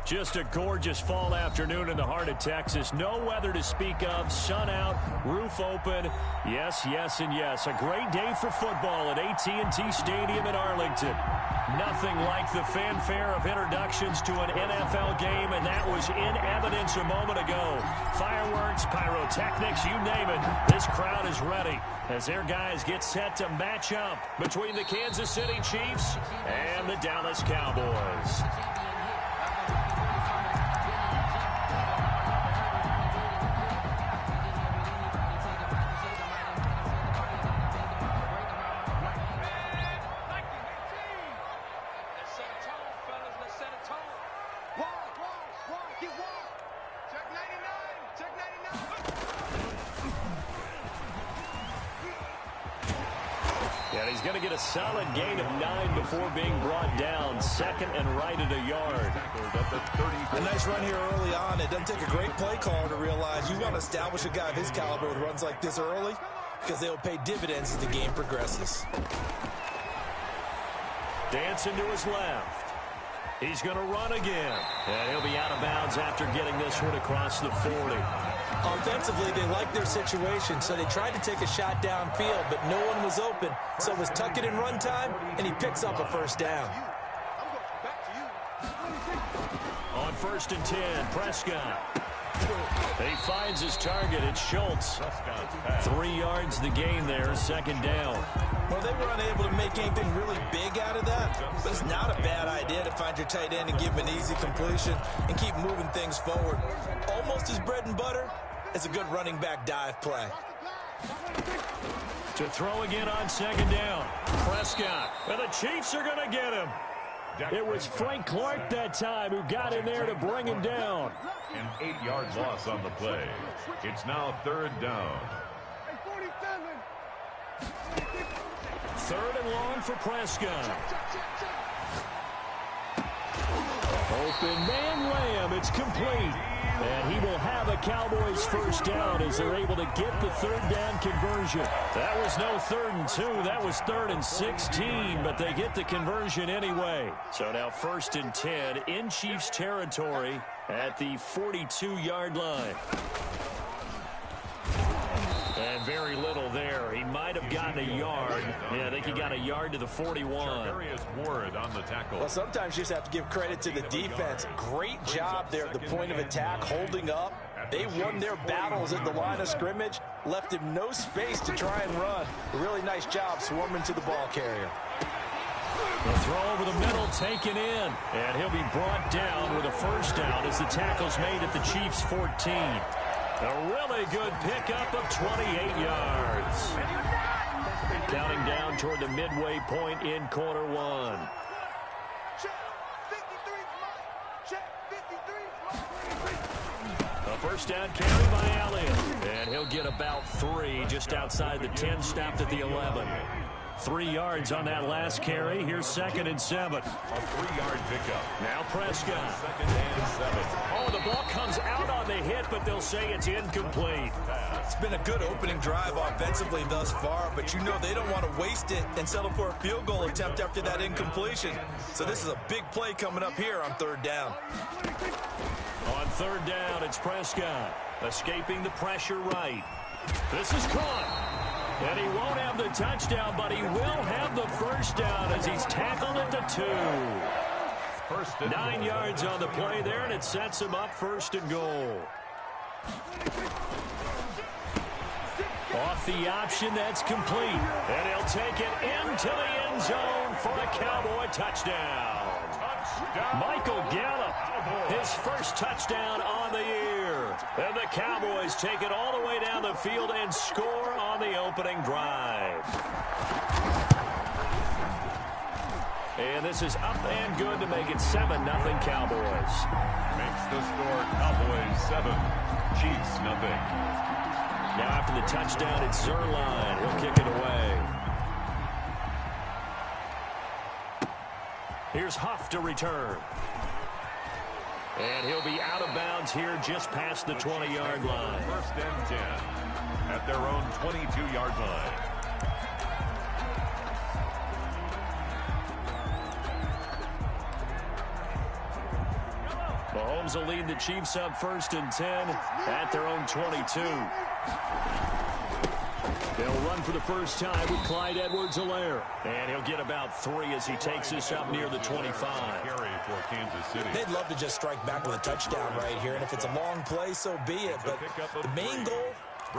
Just a gorgeous fall afternoon in the heart of Texas. No weather to speak of. Sun out, roof open. Yes, yes, and yes. A great day for football at AT&T Stadium in Arlington. Nothing like the fanfare of introductions to an NFL game, and that was in evidence a moment ago. Fireworks, pyrotechnics, you name it. This crowd is ready as their guys get set to match up between the Kansas City Chiefs and the Dallas Cowboys. And he's going to get a solid gain of 9 before being brought down. Second and right at a yard. A nice run here early on. It doesn't take a great play caller to realize you want to establish a guy of his caliber with runs like this early because they will pay dividends as the game progresses. Dancing to his left. He's going to run again. And he'll be out of bounds after getting this one across the 40. Offensively, they like their situation, so they tried to take a shot downfield, but no one was open. So it was tuck it in run time, and he picks up a first down. On 1st and 10, Prescott. He finds his target. It's Schultz. 3 yards the gain there, second down. Well, they were unable to make anything really big out of that, but it's not a bad idea to find your tight end and give him an easy completion and keep moving things forward. Almost his bread and butter. It's a good running back dive play. To throw again on second down. Prescott. And the Chiefs are going to get him. It was Frank Clark that time who got in there to bring him down. An 8-yard loss on the play. It's now 3rd down. 3rd and long for Prescott. Open man Lamb. It's complete. And he will have a Cowboys first down as they're able to get the 3rd down conversion. That was no 3rd and 2. That was 3rd and 16, but they get the conversion anyway. So now 1st and 10 in Chiefs territory at the 42-yard line. And very little there. He might have gotten a yard. Yeah, I think he got a yard to the 41. Ward on the tackle. Well, sometimes you just have to give credit to the defense. Great job there at the point of attack, holding up. They won their battles at the line of scrimmage, left him no space to try and run. A really nice job swarming to the ball carrier. The throw over the middle taken in. And he'll be brought down with a first down as the tackle's made at the Chiefs' 14. A really good pickup of 28 yards. Counting down toward the midway point in quarter one. A first down carry by Elliott. And he'll get about 3 just outside the 10, stopped at the 11. 3 yards on that last carry. Here's 2nd and 7. A 3-yard pickup. Now Prescott. 2nd and 7. Oh, the ball comes out on the hit, but they'll say it's incomplete. It's been a good opening drive offensively thus far, but you know they don't want to waste it and settle for a field goal attempt after that incompletion. So this is a big play coming up here on 3rd down. On 3rd down, it's Prescott. Escaping the pressure right. This is caught. And he won't have the touchdown, but he will have the first down as he's tackled at the 2. 9 yards on the play there, and it sets him up 1st and goal. Off the option, that's complete. And he'll take it into the end zone for a Cowboy touchdown. Michael Gallup, his first touchdown on the year. And the Cowboys take it all the way down the field and score on the opening drive. And this is up and good to make it 7-0 Cowboys. Makes the score Cowboys 7, Chiefs 0. Now after the touchdown, it's Zuerlein. He'll kick it away. Here's Huff to return. And he'll be out of bounds here just past the 20-yard line. 1st and 10 at their own 22-yard line. Mahomes will lead the Chiefs up 1st and 10 at their own 22. They'll run for the first time with Clyde Edwards-Helaire. And he'll get about 3 as he takes this up near the 25. For Kansas City. They'd love to just strike back with a touchdown right here, and if it's a long play, so be it. But the main goal,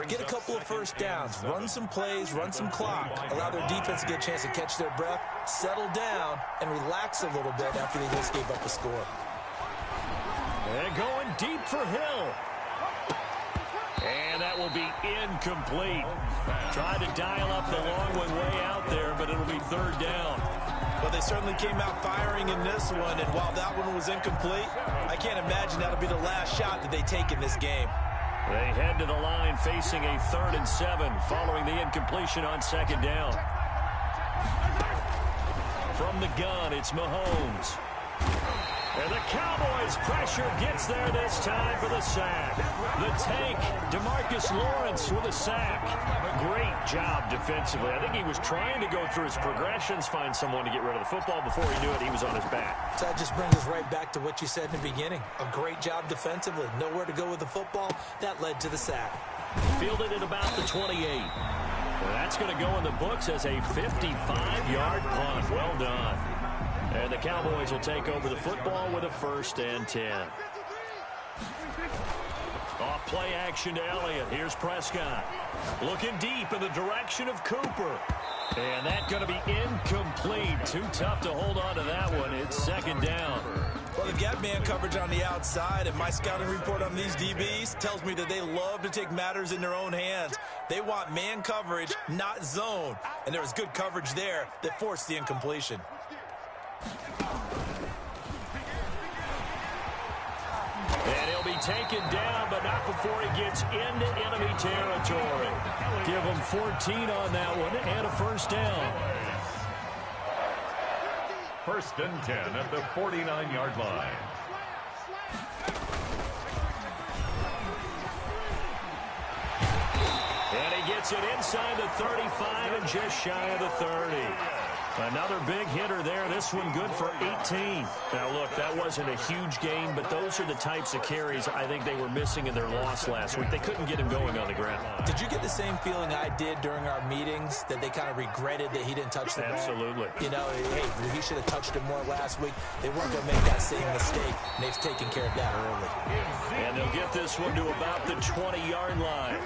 get a couple of first downs, run some plays, run some clock, allow their defense to get a chance to catch their breath, settle down, and relax a little bit after they just gave up a score. And going deep for Hill. And that will be incomplete. Tried to dial up the long one way out there, but it'll be 3rd down. Well, they certainly came out firing in this one, and while that one was incomplete, I can't imagine that'll be the last shot that they take in this game. They head to the line facing a 3rd and 7 following the incompletion on 2nd down. From the gun, it's Mahomes. And the Cowboys' pressure gets there this time for the sack. The tank, DeMarcus Lawrence with a sack. Great job defensively. I think he was trying to go through his progressions, find someone to get rid of the football. Before he knew it, he was on his back. So that just brings us right back to what you said in the beginning. A great job defensively. Nowhere to go with the football. That led to the sack. Fielded at about the 28. That's going to go in the books as a 55-yard punt. Well done. And the Cowboys will take over the football with a 1st and 10. Off play action to Elliott. Here's Prescott. Looking deep in the direction of Cooper. And that's going to be incomplete. Too tough to hold on to that one. It's 2nd down. Well, they've got man coverage on the outside, and my scouting report on these DBs tells me that they love to take matters in their own hands. They want man coverage, not zone. And there was good coverage there that forced the incompletion. And he'll be taken down, but not before he gets into enemy territory. Give him 14 on that one and a 1st down. 1st and 10 at the 49-yard line. And he gets it inside the 35 and just shy of the 30. Another big hitter there. This one good for 18. Now, look, that wasn't a huge gain, but those are the types of carries I think they were missing in their loss last week. They couldn't get him going on the ground. Did you get the same feeling I did during our meetings, that they kind of regretted that he didn't touch the ball? Absolutely. You know, hey, he should have touched it more last week. They weren't going to make that same mistake, and they've taken care of that early. And they'll get this one to about the 20-yard line.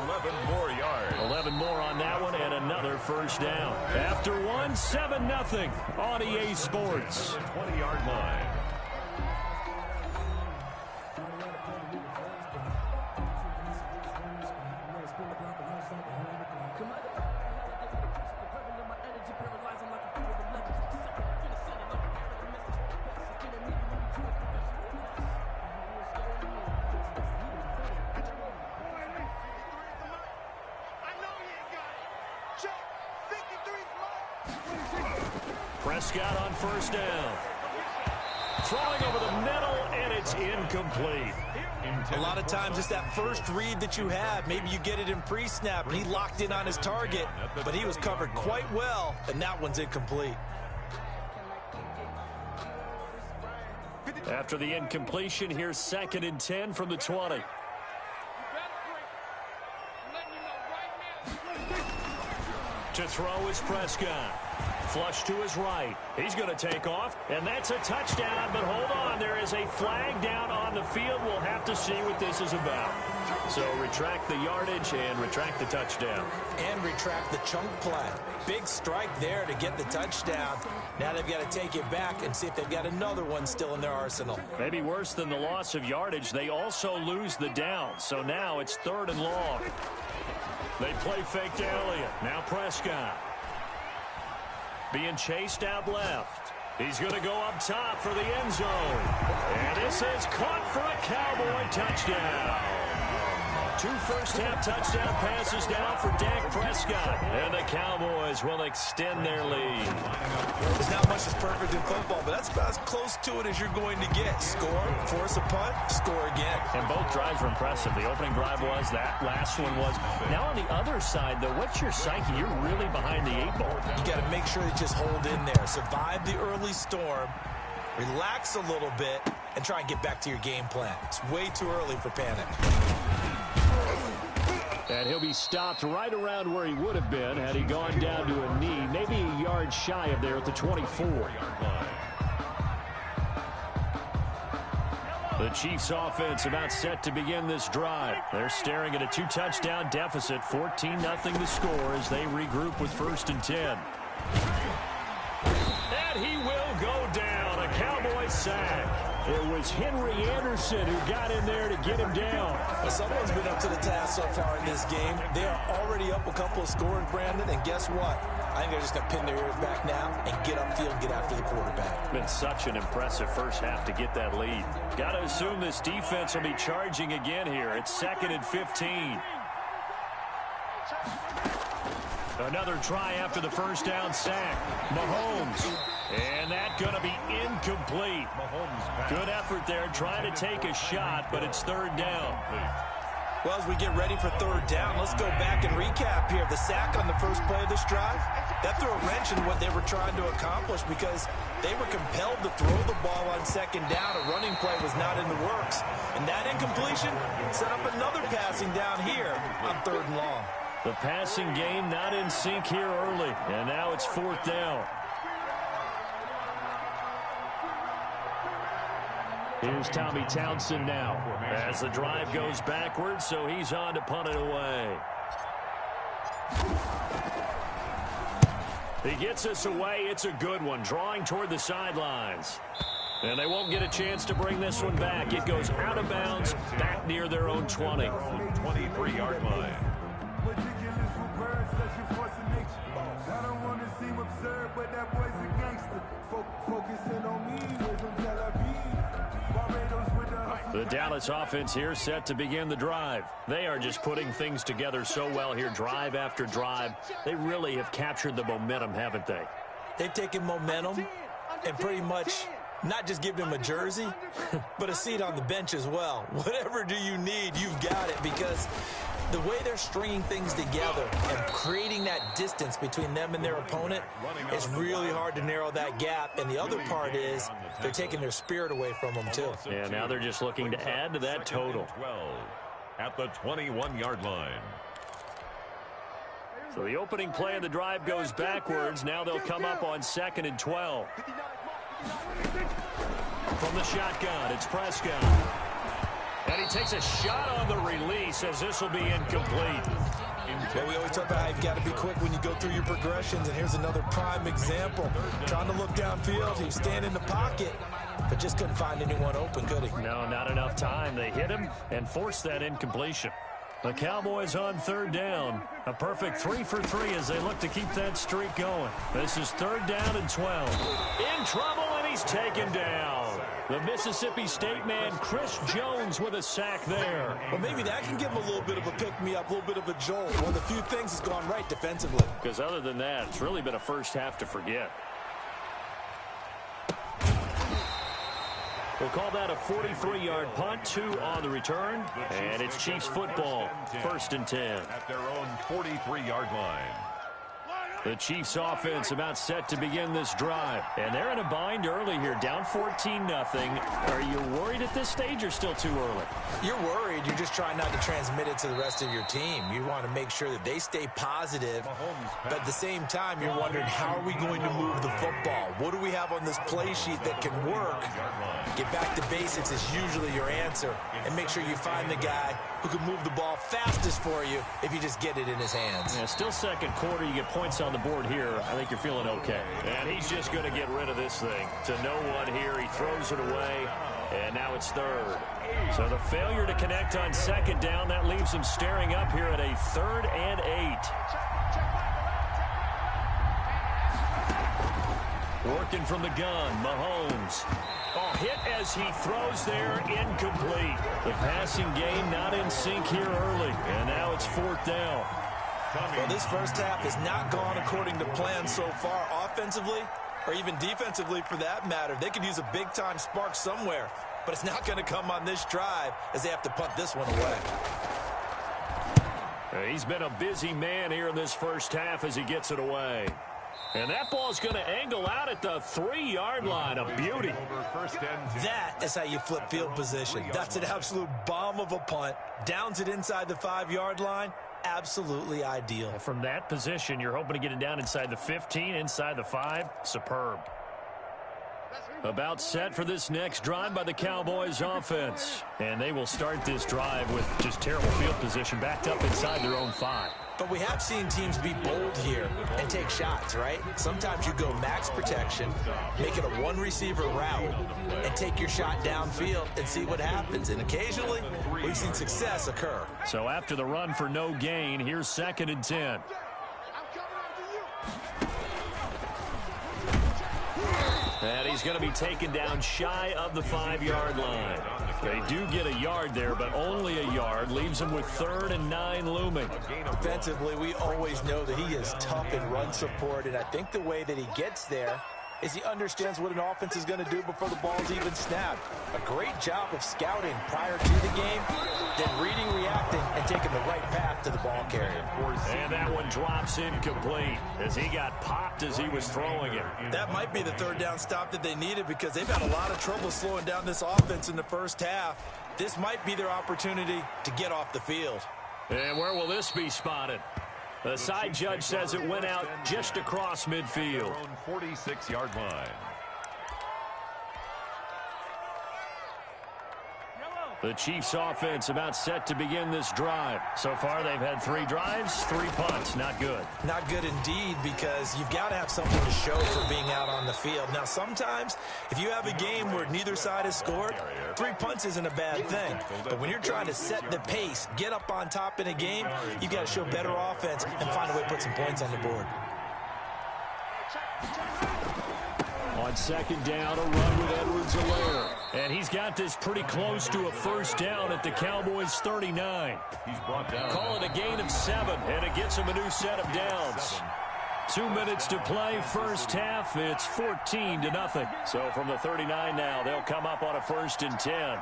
11 more yards. 11 more on that one and another 1st down. After one, 7-0 on EA Sports. 20-yard line. Prescott on 1st down. Throwing over the middle, and it's incomplete. A lot of times it's that first read that you have. Maybe you get it in pre-snap, and he locked in on his target, but he was covered quite well, and that one's incomplete. After the incompletion, here's 2nd and 10 from the 20. To throw is Prescott. Flush to his right. He's going to take off, and that's a touchdown. But hold on, there is a flag down on the field. We'll have to see what this is about. So retract the yardage and retract the touchdown. And retract the chunk play. Big strike there to get the touchdown. Now they've got to take it back and see if they've got another one still in their arsenal. Maybe worse than the loss of yardage, they also lose the down. So now it's 3rd and long. They play fake to Elliott. Now Prescott. Being chased out left. He's going to go up top for the end zone. And this is caught for a Cowboy touchdown. 2 first-half touchdown passes down for Dak Prescott. And the Cowboys will extend their lead. There's not much that's perfect in football, but that's about as close to it as you're going to get. Score, force a punt, score again. And both drives were impressive. The opening drive was, that last one was. Now on the other side, though, what's your psyche? You're really behind the 8 ball. You got to make sure you just hold in there. Survive the early storm. Relax a little bit. and try and get back to your game plan. It's way too early for panic. And he'll be stopped right around where he would have been had he gone down to a knee, maybe a yard shy of there at the 24. The Chiefs offense about set to begin this drive. They're staring at a 2-touchdown deficit, 14-0 the score as they regroup with 1st and 10. And he will go down, a Cowboy sack. It was Henry Anderson who got in there to get him down. Well, someone's been up to the task so far in this game. They are already up a couple of scores, Brandon, and guess what? I think they're just going to pin their ears back now and get upfield and get after the quarterback. Been such an impressive first half to get that lead. Got to assume this defense will be charging again here. It's 2nd and 15. Another try after the first down sack. Mahomes. And that going to be incomplete. Good effort there trying to take a shot, but it's 3rd down. Well, as we get ready for 3rd down, let's go back and recap here. The sack on the first play of this drive, that threw a wrench in what they were trying to accomplish because they were compelled to throw the ball on 2nd down. A running play was not in the works. And that incompletion set up another passing down here on 3rd and long. The passing game not in sync here early, and now it's 4th down. Here's Tommy Townsend now as the drive goes backwards, so he's on to punt it away. He gets us away. It's a good one, drawing toward the sidelines. And they won't get a chance to bring this one back. It goes out of bounds, back near their own 20. 23-yard line. The Dallas offense here set to begin the drive. They are just putting things together so well here, drive after drive. They really have captured the momentum, haven't they? They've taken momentum and pretty much not just given him a jersey, but a seat on the bench as well. Whatever do you need, you've got it, because the way they're stringing things together and creating that distance between them and their opponent, it's really hard to narrow that gap. And the other part is they're taking their spirit away from them, too. Yeah, now they're just looking to add to that total. 12 at the 21-yard line. So the opening play of the drive goes backwards. Now they'll come up on 2nd and 12. From the shotgun, it's Prescott. And he takes a shot on the release as this will be incomplete. Well, we always talk about how you've got to be quick when you go through your progressions, and here's another prime example. Trying to look downfield, he was standing in the pocket, but just couldn't find anyone open, could he? No, not enough time. They hit him and forced that incompletion. The Cowboys on 3rd down. A perfect 3 for 3 as they look to keep that streak going. This is 3rd down and 12. In trouble, and he's taken down. The Mississippi State man, Chris Jones, with a sack there. Well, maybe that can give him a little bit of a pick-me-up, a little bit of a jolt. One of the few things that's gone right defensively. Because other than that, it's really been a first half to forget. We'll call that a 43-yard punt, 2 on the return, and it's Chiefs football, 1st and 10. At their own 43-yard line. The Chiefs offense about set to begin this drive. And they're in a bind early here, down 14-0. Are you worried at this stage or still too early? You're worried. You're just trying not to transmit it to the rest of your team. You want to make sure that they stay positive. But at the same time, you're wondering, how are we going to move the football? What do we have on this play sheet that can work? Get back to basics is usually your answer. And make sure you find the guy who can move the ball fastest for you if you just get it in his hands. Yeah, still second quarter. You get points on the board here. I think you're feeling okay. And he's just going to get rid of this thing. To no one here. He throws it away. And now it's 3rd. So the failure to connect on 2nd down, that leaves him staring up here at a 3rd and 8. Working from the gun, Mahomes. Oh, hit as he throws there, incomplete. The passing game not in sync here early. And now it's 4th down. Well, this first half has not gone according to plan so far, offensively or even defensively for that matter. They could use a big-time spark somewhere, but it's not going to come on this drive as they have to punt this one away. He's been a busy man here in this first half as he gets it away. And that ball's going to angle out at the 3-yard line. A beauty. That is how you flip field position. That's an absolute bomb of a punt. Downs it inside the 5-yard line. Absolutely ideal. From that position, you're hoping to get it down inside the 15, inside the 5. Superb. About set for this next drive by the Cowboys offense. And they will start this drive with just terrible field position backed up inside their own 5. But we have seen teams be bold here and take shots, right? Sometimes you go max protection, make it a one-receiver route, and take your shot downfield and see what happens. And occasionally, we've seen success occur. So after the run for no gain, here's 2nd and 10. And he's going to be taken down shy of the 5-yard line. They do get a yard there, but only a yard. Leaves him with 3rd and 9 looming. Defensively, we always know that he is tough in run support, and I think the way that he gets there is he understands what an offense is going to do before the ball's even snapped. A great job of scouting prior to the game, then reading, reacting, and taking the right path to the ball carrier. And that one drops incomplete as he got popped as he was throwing it. That might be the 3rd down stop that they needed because they've had a lot of trouble slowing down this offense in the first half. This might be their opportunity to get off the field. And where will this be spotted? The side judge says it went out just across midfield. 46-yard line. The Chiefs offense about set to begin this drive. So far they've had 3 drives, 3 punts. Not good. Not good indeed, because you've got to have something to show for being out on the field. Now sometimes if you have a game where neither side has scored, 3 punts isn't a bad thing. But when you're trying to set the pace, get up on top in a game, you've got to show better offense and find a way to put some points on the board. On 2nd down, a run with Edwards-Helaire. And he's got this pretty close to a 1st down at the Cowboys' 39. He's brought down. Call it a gain of 7, and it gets him a new set of downs. 2 minutes to play, first half. It's 14-0. So from the 39 now, they'll come up on a 1st and 10.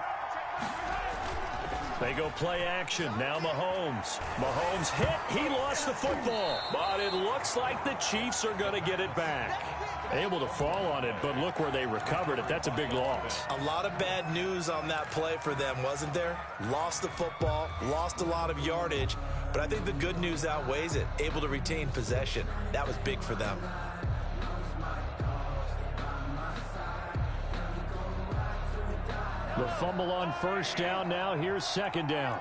They go play action. Now Mahomes. Mahomes hit. He lost the football. But it looks like the Chiefs are going to get it back. Able to fall on it, but look where they recovered it. That's a big loss. A lot of bad news on that play for them, wasn't there? Lost the football, lost a lot of yardage, but I think the good news outweighs it. Able to retain possession. That was big for them. The fumble on 1st down. Now here's 2nd down.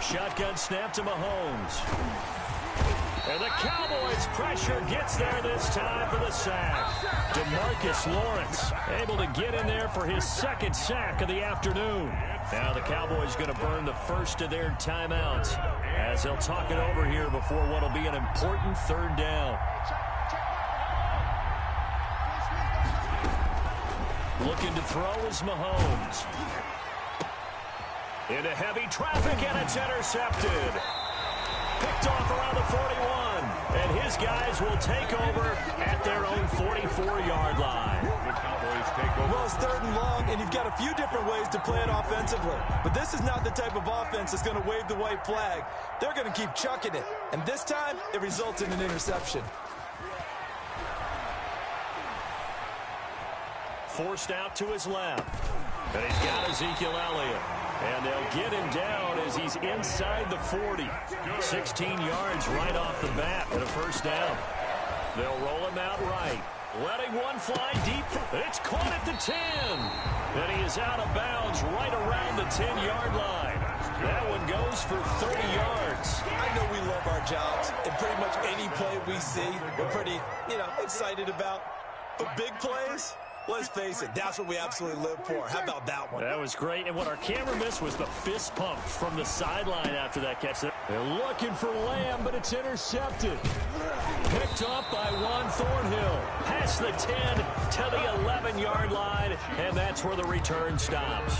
Shotgun snap to Mahomes. And the Cowboys pressure gets there this time for the sack. DeMarcus Lawrence able to get in there for his 2nd sack of the afternoon. Now the Cowboys going to burn the first of their timeouts as they'll talk it over here before what will be an important 3rd down. Looking to throw is Mahomes. Into heavy traffic, and it's intercepted. Picked off around the 41. And his guys will take over at their own 44-yard line. The Cowboys take over. Well, it's 3rd and long, and you've got a few different ways to play it offensively. But this is not the type of offense that's going to wave the white flag. They're going to keep chucking it. And this time, it results in an interception. Forced out to his left. And he's got Ezekiel Elliott. And they'll get him down as he's inside the 40. 16 yards right off the bat and a 1st down. They'll roll him out right. Letting one fly deep. It's caught at the 10. And he is out of bounds right around the 10-yard line. That one goes for 30 yards. I know we love our jobs, and pretty much any play we see, we're pretty, excited about. But big plays, let's face it, that's what we absolutely live for. How about that one? That was great, and what our camera missed was the fist pump from the sideline after that catch. They're looking for Lamb, but it's intercepted. Picked up by Juan Thornhill. Past the 10 to the 11-yard line, and that's where the return stops.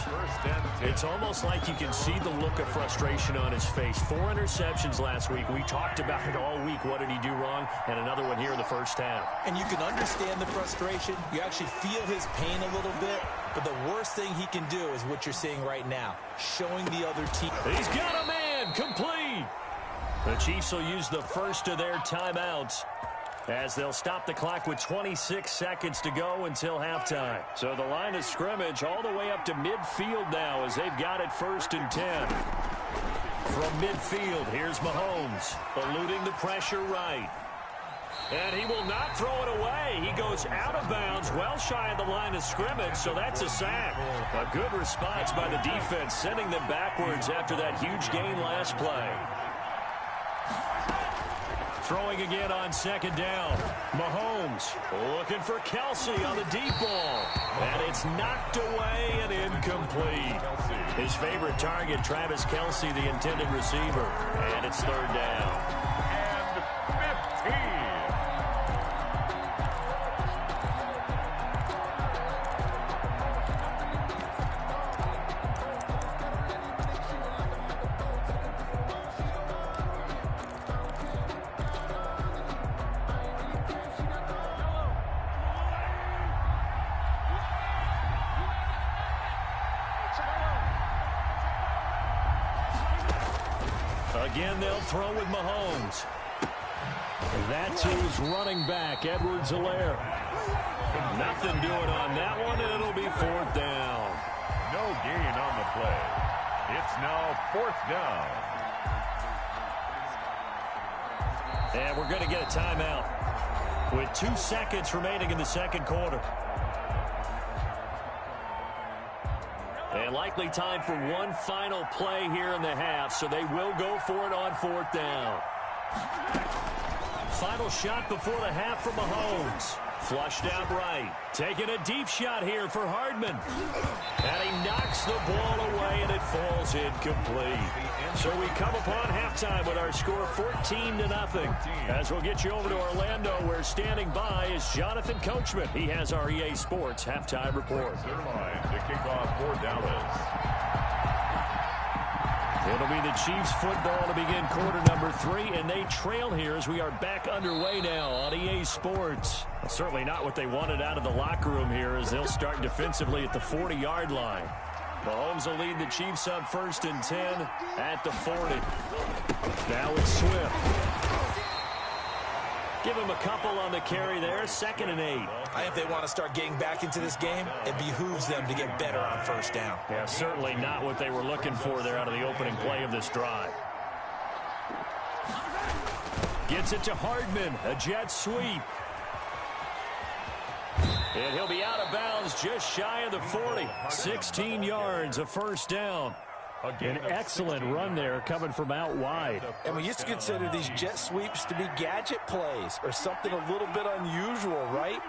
It's almost like you can see the look of frustration on his face. 4 interceptions last week. We talked about it all week. What did he do wrong? And another one here in the first half. And you can understand the frustration. You actually feel his pain a little bit. But the worst thing he can do is what you're seeing right now, showing the other team. He's got a man. again, complete. The Chiefs will use the first of their timeouts as they'll stop the clock with 26 seconds to go until halftime. So the line of scrimmage all the way up to midfield now as they've got it 1st and 10. From midfield, here's Mahomes, eluding the pressure right. And he will not throw it away. He goes out of bounds, well shy of the line of scrimmage, so that's a sack. A good response by the defense, sending them backwards after that huge gain last play. Throwing again on 2nd down. Mahomes looking for Kelsey on the deep ball. And it's knocked away and incomplete. His favorite target, Travis Kelsey, the intended receiver. And it's 3rd down. And 15. Again, they'll throw with Mahomes. That's who's running back, Edwards-Helaire. Nothing doing on that one, and it'll be 4th down. No gain on the play. It's now 4th down. And we're going to get a timeout with 2 seconds remaining in the 2nd quarter. And likely time for one final play here in the half, so they will go for it on 4th down. Final shot before the half from Mahomes. Flushed out right. Taking a deep shot here for Hardman. And he knocks the ball away, and it falls incomplete. So we come upon halftime with our score 14-0. As we'll get you over to Orlando, where standing by is Jonathan Coachman. He has our EA Sports halftime report. Their line to kick off for Dallas. It'll be the Chiefs football to begin quarter number 3, and they trail here as we are back underway now on EA Sports. Well, certainly not what they wanted out of the locker room here as they'll start defensively at the 40-yard line. Mahomes will lead the Chiefs up 1st and 10 at the 40. Now it's Swift. Give him a couple on the carry there, 2nd and 8. I think they want to start getting back into this game. It behooves them to get better on 1st down. Yeah, certainly not what they were looking for there out of the opening play of this drive. Gets it to Hardman, a jet sweep. And he'll be out of bounds just shy of the 40. 16 yards, a 1st down. An excellent run there coming from out wide. And we used to consider these jet sweeps to be gadget plays or something a little bit unusual, right?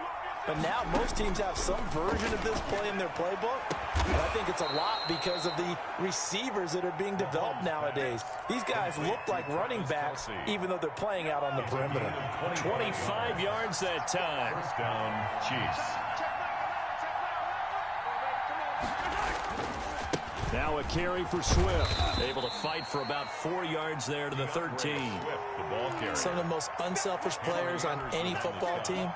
But now most teams have some version of this play in their playbook. And I think it's a lot because of the receivers that are being developed nowadays. These guys look like running backs even though they're playing out on the perimeter. 25 yards that time. 1st down, Chiefs. Now a carry for Swift. Able to fight for about 4 yards there to the 13. The ball carrier. Some of the most unselfish players on any football team,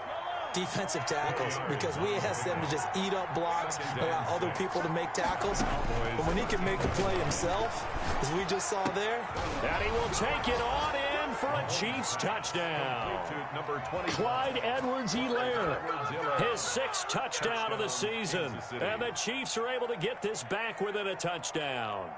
defensive tackles, because we ask them to just eat up blocks, allow other people to make tackles. But when he can make a play himself, as we just saw there. And he will take it on in for a Chiefs touchdown. Clyde Edwards-Helaire, his 6th touchdown of the season. And the Chiefs are able to get this back within a touchdown.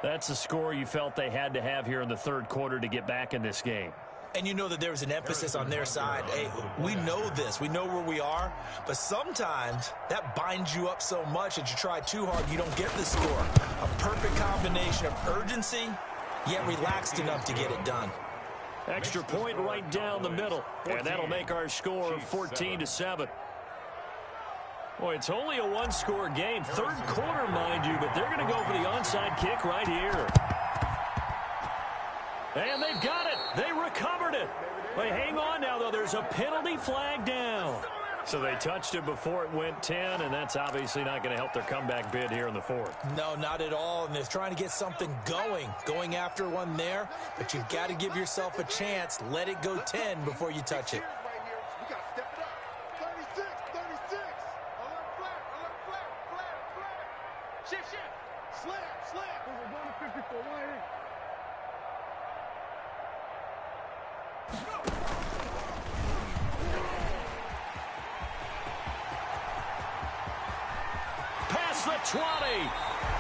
That's the score you felt they had to have here in the 3rd quarter to get back in this game. And you know that there's an emphasis on their side. Hey, we know this. We know where we are. But sometimes that binds you up so much that you try too hard, you don't get the score. A perfect combination of urgency, yet relaxed enough to get it done. Extra point right down the middle. And that'll make our score 14-7. Boy, it's only a one-score game. 3rd quarter, mind you, but they're going to go for the onside kick right here. And they've got it. They recovered it. They hang on now, though. There's a penalty flag down. So they touched it before it went 10, and that's obviously not going to help their comeback bid here in the 4th. No, not at all. And they're trying to get something going after one there. But you've got to give yourself a chance. Let it go 10 before you touch it. Shift. Slam. We're going to 54 right here.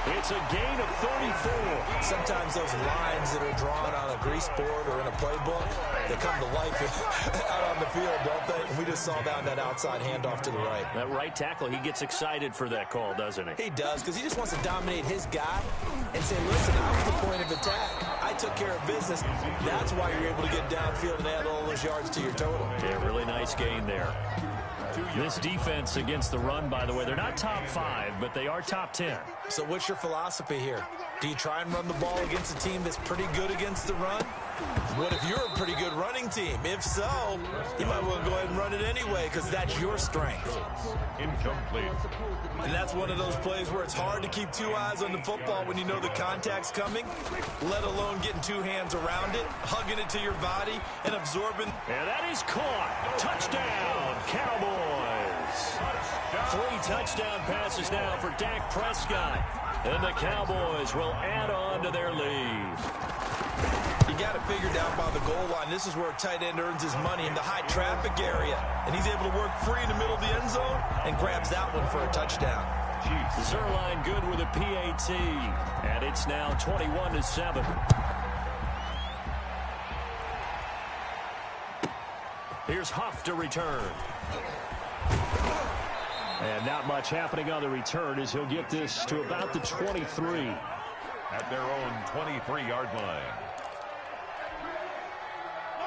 It's a gain of 34. Sometimes those lines that are drawn on a grease board or in a playbook, they come to life out on the field, don't they? And we just saw that outside handoff to the right. That right tackle, he gets excited for that call, doesn't he? He does, because he just wants to dominate his guy and say, listen, I was the point of attack. I took care of business. That's why you're able to get downfield and add all those yards to your total. Yeah, really nice gain there. This defense against the run, by the way, they're not top 5, but they are top 10. So what's your philosophy here? Do you try and run the ball against a team that's pretty good against the run? What if you're a pretty good running team? If so, you might want to go ahead and run it anyway because that's your strength. Incomplete. And that's one of those plays where it's hard to keep two eyes on the football when you know the contact's coming, let alone getting two hands around it, hugging it to your body, and absorbing. And that is caught. Touchdown, Cowboys. 3 touchdown passes now for Dak Prescott. And the Cowboys will add on to their lead. You got it figured out by the goal line. This is where a tight end earns his money in the high traffic area. And he's able to work free in the middle of the end zone and grabs that one for a touchdown. Zuerlein good with a PAT. And it's now 21-7. Here's Huff to return. And not much happening on the return as he'll get this to about the 23. At their own 23-yard line.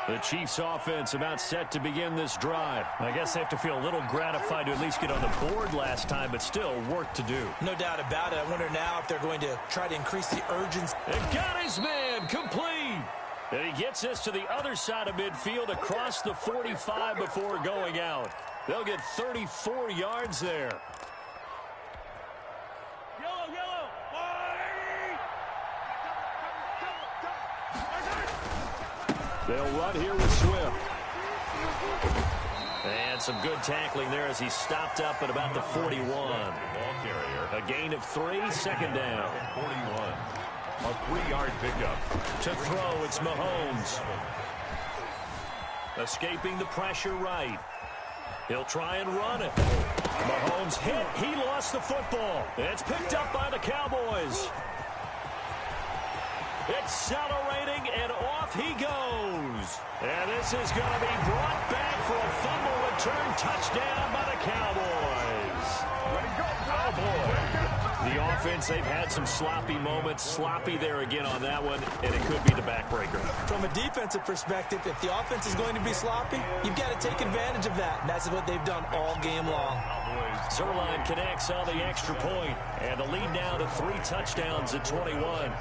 The Chiefs offense about set to begin this drive. I guess they have to feel a little gratified to at least get on the board last time, but still work to do. No doubt about it. I wonder now if they're going to try to increase the urgency. And got his man complete. And he gets us to the other side of midfield across the 45 before going out. They'll get 34 yards there. They'll run here with Swift. And some good tackling there as he stopped up at about the 41. A gain of 3, second down. 41. A 3-yard pickup. To throw, it's Mahomes. Escaping the pressure right. He'll try and run it. Mahomes hit. He lost the football. It's picked up by the Cowboys. Accelerating, and off he goes. And this is going to be brought back for a fumble return touchdown by the Cowboys. The offense, they've had some sloppy moments. Sloppy there again on that one, and it could be the backbreaker. From a defensive perspective, if the offense is going to be sloppy, you've got to take advantage of that. And that's what they've done all game long. Zuerlein connects on the extra point, and the lead now to 3 touchdowns at 21.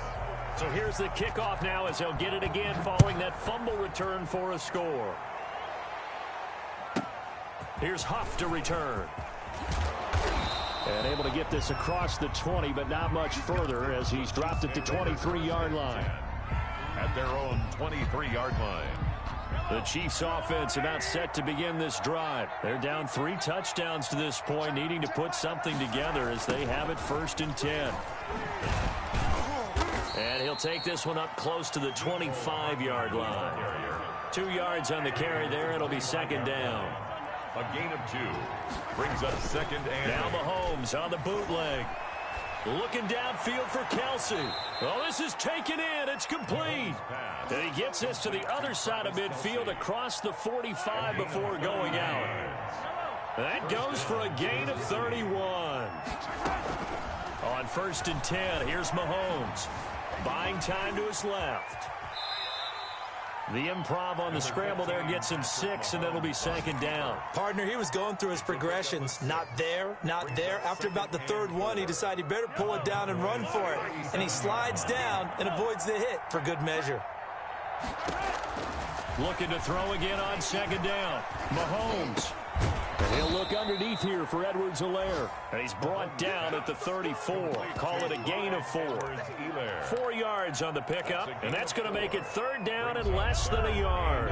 So here's the kickoff now as they'll get it again following that fumble return for a score. Here's Huff to return. And able to get this across the 20, but not much further as he's dropped it to 23-yard line. At their own 23-yard line. The Chiefs offense about set to begin this drive. They're down 3 touchdowns to this point, needing to put something together as they have it 1st and 10. And he'll take this one up close to the 25-yard line. 2 yards on the carry there. It'll be second down. A gain of 2. Brings up second and... Now Mahomes on the bootleg. Looking downfield for Kelsey. Oh, this is taken in. It's complete. And he gets this to the other side of midfield across the 45 before going out. That goes for a gain of 31. On 1st and 10, here's Mahomes. Buying time to his left. The improv on the scramble there gets him 6, and it'll be second down. Partner, he was going through his progressions. Not there, not there. After about the 3rd one, he decided he better pull it down and run for it. And he slides down and avoids the hit for good measure. Looking to throw again on second down. Mahomes. And he'll look underneath here for Edwards-Helaire. And he's brought down at the 34. Call it a gain of 4. 4 yards on the pickup, and that's going to make it 3rd down and less than a yard.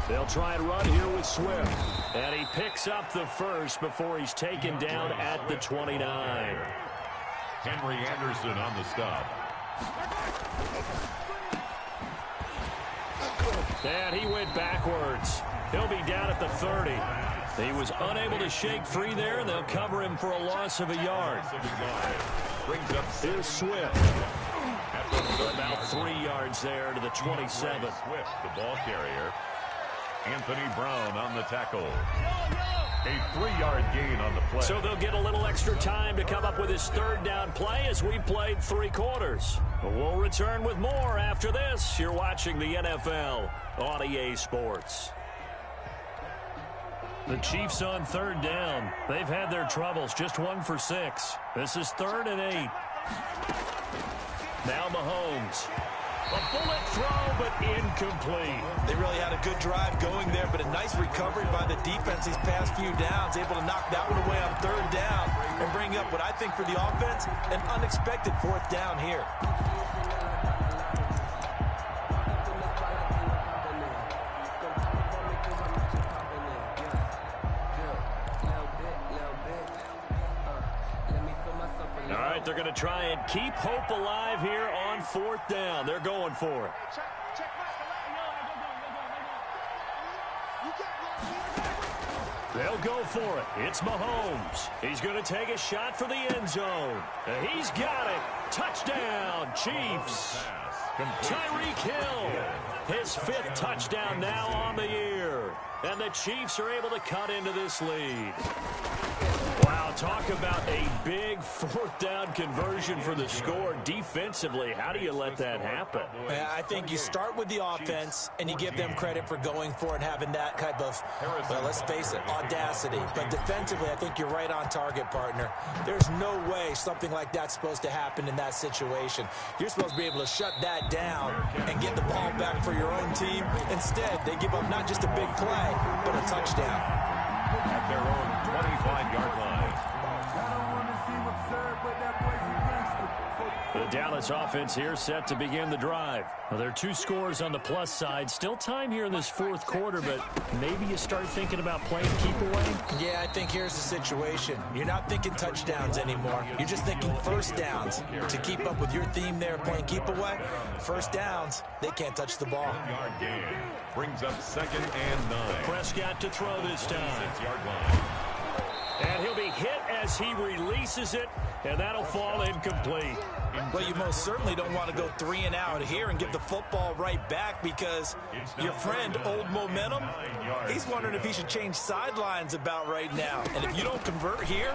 They'll try and run here with Swift. And he picks up the 1st before he's taken down at the 29. Henry Anderson on the stop. And he went backwards. He'll be down at the 30. He was unable to shake free there, and they'll cover him for a loss of a yard. Here's Swift. About 3 yards there to the 27. Swift, the ball carrier. Anthony Brown on the tackle. A 3-yard gain on the play. So they'll get a little extra time to come up with his third down play as we've played 3 quarters. We'll return with more after this. You're watching the NFL on EA Sports. The Chiefs on third down. They've had their troubles, just 1 for 6. This is 3rd and 8. Now Mahomes. A bullet throw, but incomplete. They really had a good drive going there, but a nice recovery by the defense these past few downs, able to knock that one away on 3rd down and bring up what I think for the offense, an unexpected 4th down here. They're going to try and keep hope alive here on 4th down. They're going for it. They'll go for it. It's Mahomes. He's going to take a shot for the end zone. He's got it. Touchdown, Chiefs. Tyreek Hill. His 5th touchdown now on the year. And the Chiefs are able to cut into this lead. Wow, talk about a big 4th down conversion for the score. Defensively, how do you let that happen? I think you start with the offense, and you give them credit for going for it and having that type of, well, let's face it, audacity. But defensively, I think you're right on target, partner. There's no way something like that's supposed to happen in that situation. You're supposed to be able to shut that down and get the ball back for your own team. Instead, they give up not just a big play, but a touchdown. At their own 25-yard line. The Dallas offense here set to begin the drive. Well, there are 2 scores on the plus side. Still time here in this 4th quarter, but maybe you start thinking about playing keep away? Yeah, I think here's the situation. You're not thinking touchdowns anymore. You're just thinking 1st downs. To keep up with your theme there, playing keep away, 1st downs, they can't touch the ball. 1-yard gain brings up 2nd and 9. Prescott to throw this time. 6-yard line. And he'll be hit as he releases it, and that'll fall incomplete. Well, you most certainly don't want to go 3 and out here and give the football right back, because your friend, Old Momentum, he's wondering if he should change sidelines about right now. And if you don't convert here,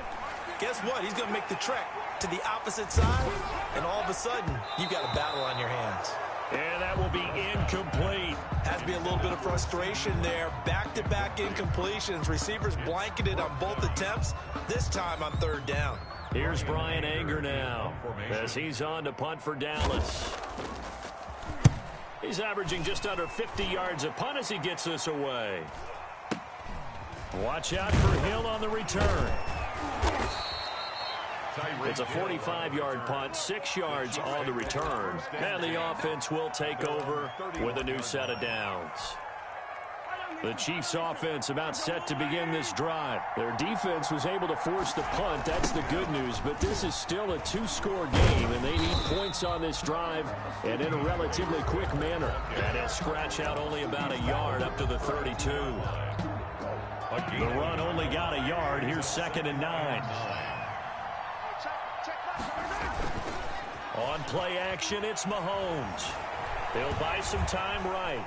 guess what? He's going to make the trek to the opposite side, and all of a sudden, you've got a battle on your hands. And that will be incomplete. Has to be a little bit of frustration there. Back-to-back incompletions. Receivers blanketed on both attempts, this time on 3rd down. Here's Brian Anger now as he's on to punt for Dallas. He's averaging just under 50 yards a punt as he gets this away. Watch out for Hill on the return. It's a 45-yard punt, 6 yards on the return. And the offense will take over with a new set of downs. The Chiefs offense about set to begin this drive. Their defense was able to force the punt. That's the good news. But this is still a 2-score game, and they need points on this drive and in a relatively quick manner. And he'll scratch out only about a yard up to the 32. The run only got a yard. Here's 2nd and 9. On play action, it's Mahomes. He'll buy some time right.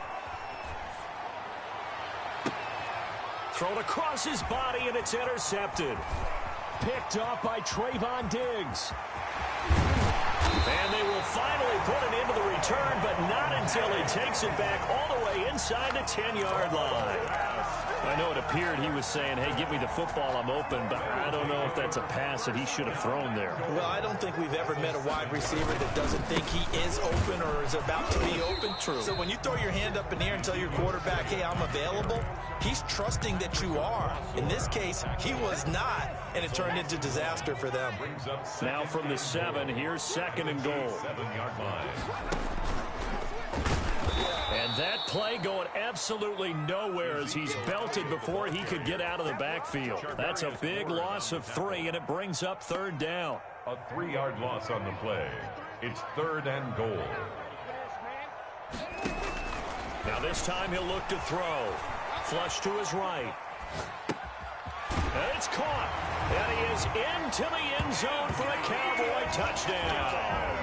Thrown across his body, and it's intercepted. Picked up by Trayvon Diggs. And they will finally put it into the return, but not until he takes it back all the way inside the 10-yard line. I know it appeared he was saying, hey, give me the football, I'm open, but I don't know if that's a pass that he should have thrown there. Well, I don't think we've ever met a wide receiver that doesn't think he is open or is about to be open. True. So when you throw your hand up in the air and tell your quarterback, hey, I'm available, he's trusting that you are. In this case, he was not, and it turned into disaster for them. Now from the 7, here's 2nd and goal. 7-yard line. And that play going absolutely nowhere as he's belted before he could get out of the backfield. That's a big loss of 3, and it brings up 3rd down. A 3-yard loss on the play. It's 3rd and goal. Now this time he'll look to throw. Flush to his right. And it's caught. And he is into the end zone for a Cowboy touchdown.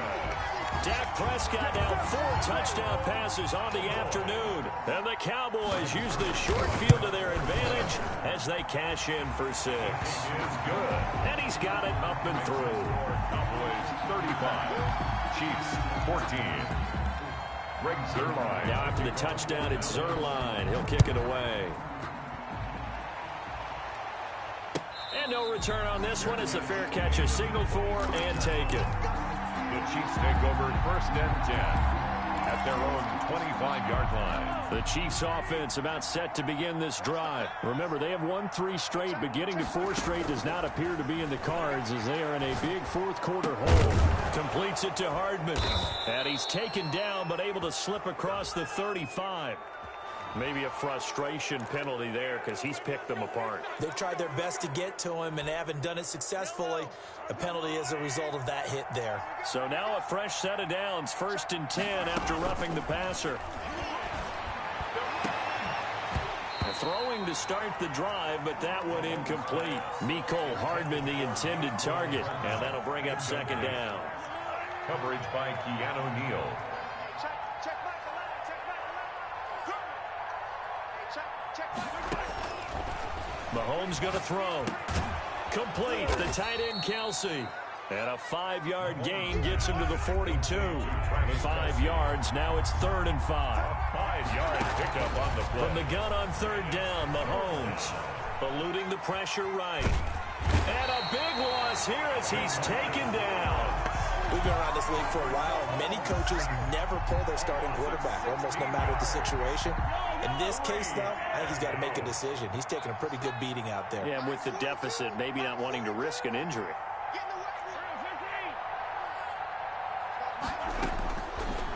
Dak Prescott now 4 touchdown passes on the afternoon. And the Cowboys use the short field to their advantage as they cash in for 6. Is good. And he's got it up and through. Cowboys 35. Chiefs 14. Greg Zuerlein. Now after the touchdown, it's Zuerlein. He'll kick it away. And no return on this one. It's a fair catch, a signal for, and take it. The Chiefs take over 1st and 10 at their own 25-yard line. The Chiefs offense about set to begin this drive. Remember, they have won 3 straight, but getting to 4 straight does not appear to be in the cards as they are in a big 4th quarter hole. Completes it to Hardman. And he's taken down, but able to slip across the 35. Maybe a frustration penalty there because he's picked them apart. They've tried their best to get to him and haven't done it successfully. A penalty is a result of that hit there. So now a fresh set of downs, 1st and 10 after roughing the passer. Throwing to start the drive, but that one incomplete. Mecole Hardman the intended target, and that'll bring up 2nd down. Coverage by Keanu Neal. Mahomes going to throw. Complete. The tight end, Kelce. And a 5-yard gain gets him to the 42. 5 yards. Now it's 3rd and 5. 5-yard pickup on the play. From the gun on 3rd down, Mahomes eluding the pressure right. And a big loss here as he's taken down. We've been around this league for a while. Many coaches never pull their starting quarterback, almost no matter the situation. In this case, though, I think he's got to make a decision. He's taking a pretty good beating out there. Yeah, and with the deficit, maybe not wanting to risk an injury.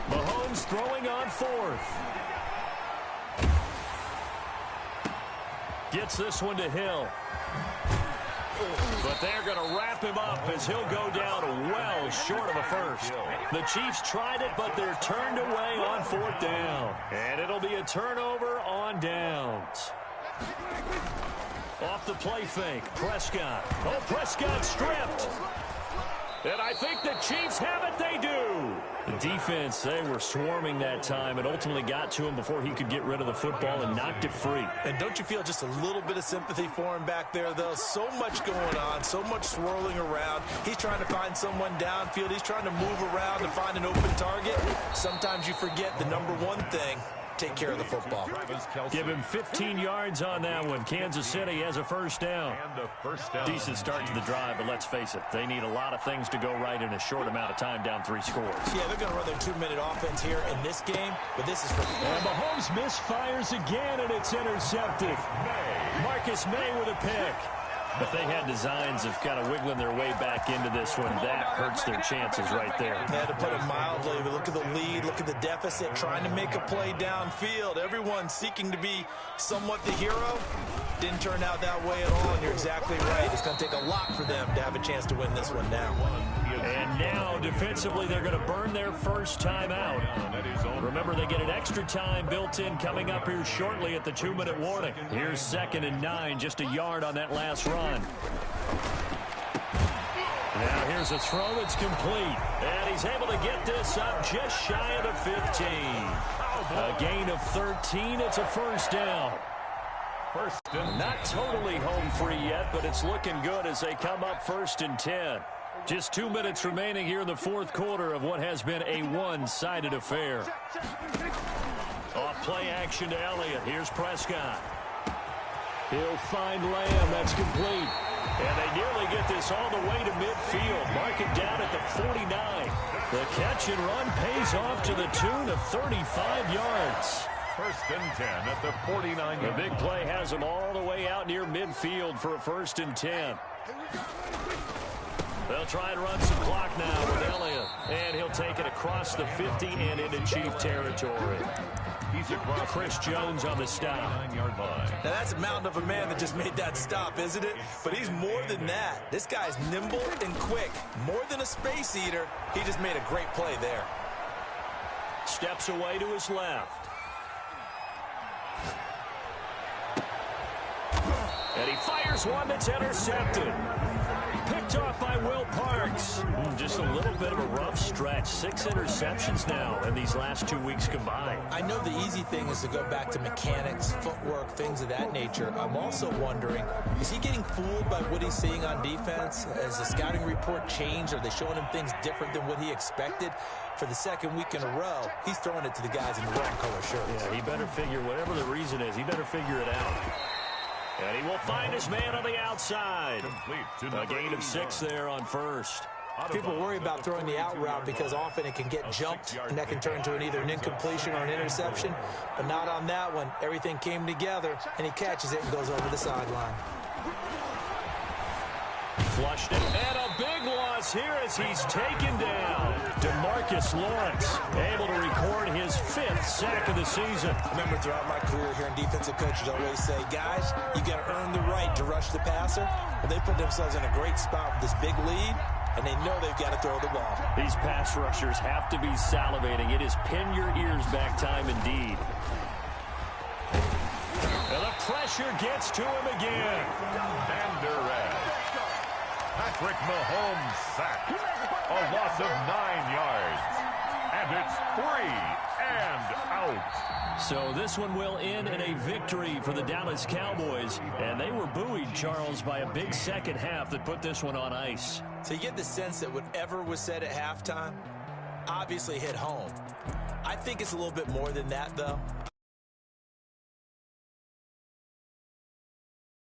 Mahomes throwing on 4th. Gets this one to Hill. But they're going to wrap him up as he'll go down well short of a first. The Chiefs tried it, but they're turned away on 4th down. And it'll be a turnover on downs. Off the play fake, Prescott. Oh, Prescott stripped. And I think the Chiefs have it. They do. The defense, they were swarming that time. It ultimately got to him before he could get rid of the football and knocked it free. And don't you feel just a little bit of sympathy for him back there, though? So much going on, so much swirling around. He's trying to find someone downfield. He's trying to move around to find an open target. Sometimes you forget the number one thing. Take care of the football. Give him 15 yards on that one. Kansas City has a 1st down. Decent start to the drive, but let's face it, they need a lot of things to go right in a short amount of time down 3 scores. Yeah, they're going to run their 2-minute offense here in this game, but this is for... And Mahomes misfires again, and it's intercepted. Marcus May with a pick. If they had designs of kind of wiggling their way back into this one, that hurts their chances right there. Yeah, to put it mildly, but look at the lead, look at the deficit, trying to make a play downfield. Everyone seeking to be somewhat the hero. Didn't turn out that way at all, and you're exactly right. It's going to take a lot for them to have a chance to win this one now. And now, defensively, they're going to burn their first time out. Remember, they get an extra time built in coming up here shortly at the 2-minute warning. Here's 2nd and 9, just a yard on that last run. Now here's a throw that's complete. And he's able to get this up just shy of the 15. A gain of 13. It's a 1st down. Not totally home free yet, but it's looking good as they come up 1st and 10. Just 2 minutes remaining here in the 4th quarter of what has been a one-sided affair. Off play action to Elliott. Here's Prescott. He'll find Lamb. That's complete. And they nearly get this all the way to midfield. Mark it down at the 49. The catch and run pays off to the tune of 35 yards. 1st and 10 at the 49. The big play has them all the way out near midfield for a 1st and 10. They'll try and run some clock now with Elliott. And he'll take it across the 50 and into Chief territory. He's across Chris Jones on the stop. 9-yard line. Now that's a mountain of a man that just made that stop, isn't it? But he's more than that. This guy's nimble and quick. More than a space eater. He just made a great play there. Steps away to his left. And he fires one that's intercepted. Picked off by Will Parks. Just a little bit of a rough stretch. 6 interceptions now in these last 2 weeks combined. I know the easy thing is to go back to mechanics, footwork, things of that nature. I'm also wondering, is he getting fooled by what he's seeing on defense? Has the scouting report changed? Are they showing him things different than what he expected? For the second week in a row, he's throwing it to the guys in the wrong color shirts. Yeah, he better figure, whatever the reason is, he better figure it out. And he will find his man on the outside. A gain of 6 there on first. People worry about throwing the out route because often it can get jumped, and that can turn to either an incompletion or an interception. But not on that one. Everything came together, and he catches it and goes over the sideline. Flushed it, and a big loss here as he's taken down. DeMarcus Lawrence able to record his 5th sack of the season. I remember throughout my career hearing defensive coaches always say, guys, you got to earn the right to rush the passer. Well, they put themselves in a great spot with this big lead, and they know they've got to throw the ball. These pass rushers have to be salivating. It is pin your ears back time indeed. And the pressure gets to him again. And Durant. Patrick Mahomes sacked. A loss of 9 yards. And it's 3 and out. So this one will end in a victory for the Dallas Cowboys. And they were buoyed, Charles, by a big second half that put this one on ice. So you get the sense that whatever was said at halftime obviously hit home. I think it's a little bit more than that, though.